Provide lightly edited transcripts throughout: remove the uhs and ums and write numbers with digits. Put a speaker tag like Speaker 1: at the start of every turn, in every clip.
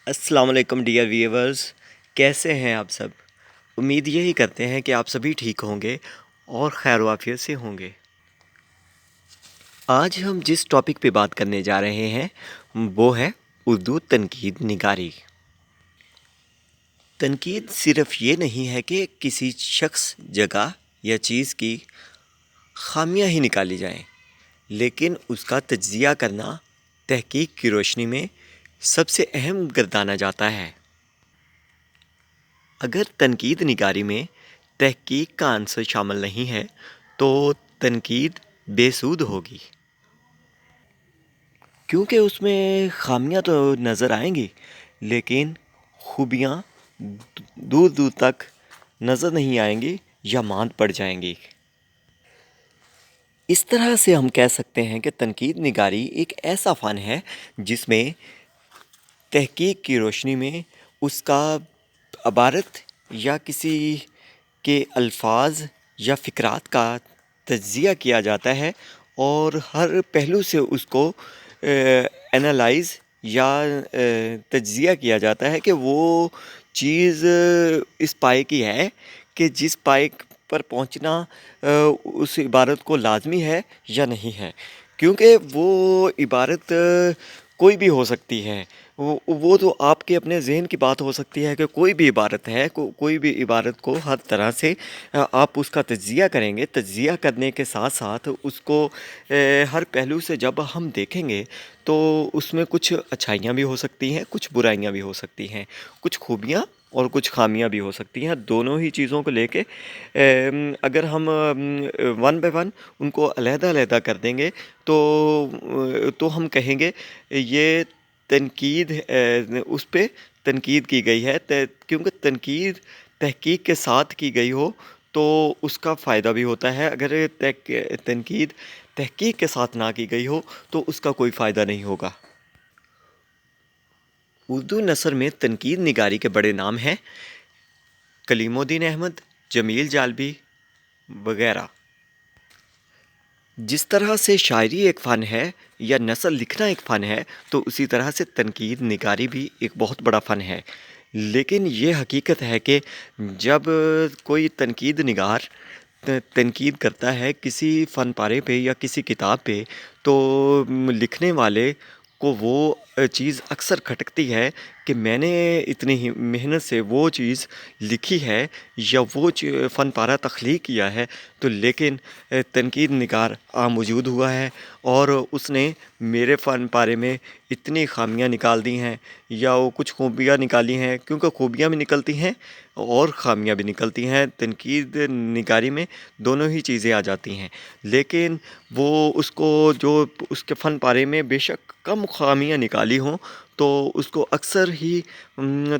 Speaker 1: السلام علیکم dear viewers, کیسے ہیں آپ سب؟ امید یہی کرتے ہیں کہ آپ سبھی ٹھیک ہوں گے اور خیر و عافیت سے ہوں گے۔ آج ہم جس ٹاپک پہ بات کرنے جا رہے ہیں وہ ہے اردو تنقید نگاری۔ تنقید صرف یہ نہیں ہے کہ کسی شخص، جگہ یا چیز کی خامیاں ہی نکالی جائیں، لیکن اس کا تجزیہ کرنا تحقیق کی روشنی میں سب سے اہم گردانا جاتا ہے۔ اگر تنقید نگاری میں تحقیق کا عنصر شامل نہیں ہے تو تنقید بے سود ہوگی، کیونکہ اس میں خامیاں تو نظر آئیں گی لیکن خوبیاں دور دور تک نظر نہیں آئیں گی یا ماند پڑ جائیں گی۔ اس طرح سے ہم کہہ سکتے ہیں کہ تنقید نگاری ایک ایسا فن ہے جس میں تحقیق کی روشنی میں اس کا عبارت یا کسی کے الفاظ یا فقرات کا تجزیہ کیا جاتا ہے اور ہر پہلو سے اس کو انالائز یا تجزیہ کیا جاتا ہے کہ وہ چیز اس پائے کی ہے کہ جس پائے پر پہنچنا اس عبارت کو لازمی ہے یا نہیں ہے، کیونکہ وہ عبارت کوئی بھی ہو سکتی ہے۔ وہ تو آپ کے اپنے ذہن کی بات ہو سکتی ہے کہ کوئی بھی عبارت ہے، کوئی بھی عبارت کو ہر طرح سے آپ اس کا تجزیہ کریں گے۔ تجزیہ کرنے کے ساتھ ساتھ اس کو ہر پہلو سے جب ہم دیکھیں گے تو اس میں کچھ اچھائیاں بھی ہو سکتی ہیں، کچھ برائیاں بھی ہو سکتی ہیں، کچھ خوبیاں اور کچھ خامیاں بھی ہو سکتی ہیں۔ دونوں ہی چیزوں کو لے کے اگر ہم ون بائی ون ان کو علیحدہ علیحدہ کر دیں گے تو ہم کہیں گے یہ تنقید اس پہ تنقید کی گئی ہے، کیونکہ تنقید تحقیق کے ساتھ کی گئی ہو تو اس کا فائدہ بھی ہوتا ہے، اگر تنقید تحقیق کے ساتھ نہ کی گئی ہو تو اس کا کوئی فائدہ نہیں ہوگا۔ اردو نثر میں تنقید نگاری کے بڑے نام ہیں: کلیم الدین احمد، جمیل جالبی وغیرہ۔ جس طرح سے شاعری ایک فن ہے یا نثر لکھنا ایک فن ہے تو اسی طرح سے تنقید نگاری بھی ایک بہت بڑا فن ہے، لیکن یہ حقیقت ہے کہ جب کوئی تنقید نگار تنقید کرتا ہے کسی فن پارے پہ یا کسی کتاب پہ تو لکھنے والے کو وہ چیز اکثر کھٹکتی ہے کہ میں نے اتنی ہی محنت سے وہ چیز لکھی ہے یا وہ فن پارہ تخلیق کیا ہے، تو لیکن تنقید نگار موجود ہوا ہے اور اس نے میرے فن پارے میں اتنی خامیاں نکال دی ہیں یا وہ کچھ خوبیاں نکالی ہیں، کیونکہ خوبیاں بھی نکلتی ہیں اور خامیاں بھی نکلتی ہیں۔ تنقید نگاری میں دونوں ہی چیزیں آ جاتی ہیں، لیکن وہ اس کو جو اس کے فن پارے میں بے شک کم خامیاں نکالی ہوں تو اس کو اکثر ہی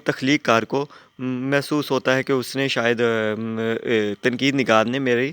Speaker 1: تخلیق کار کو محسوس ہوتا ہے کہ اس نے شاید تنقید نگار نے میری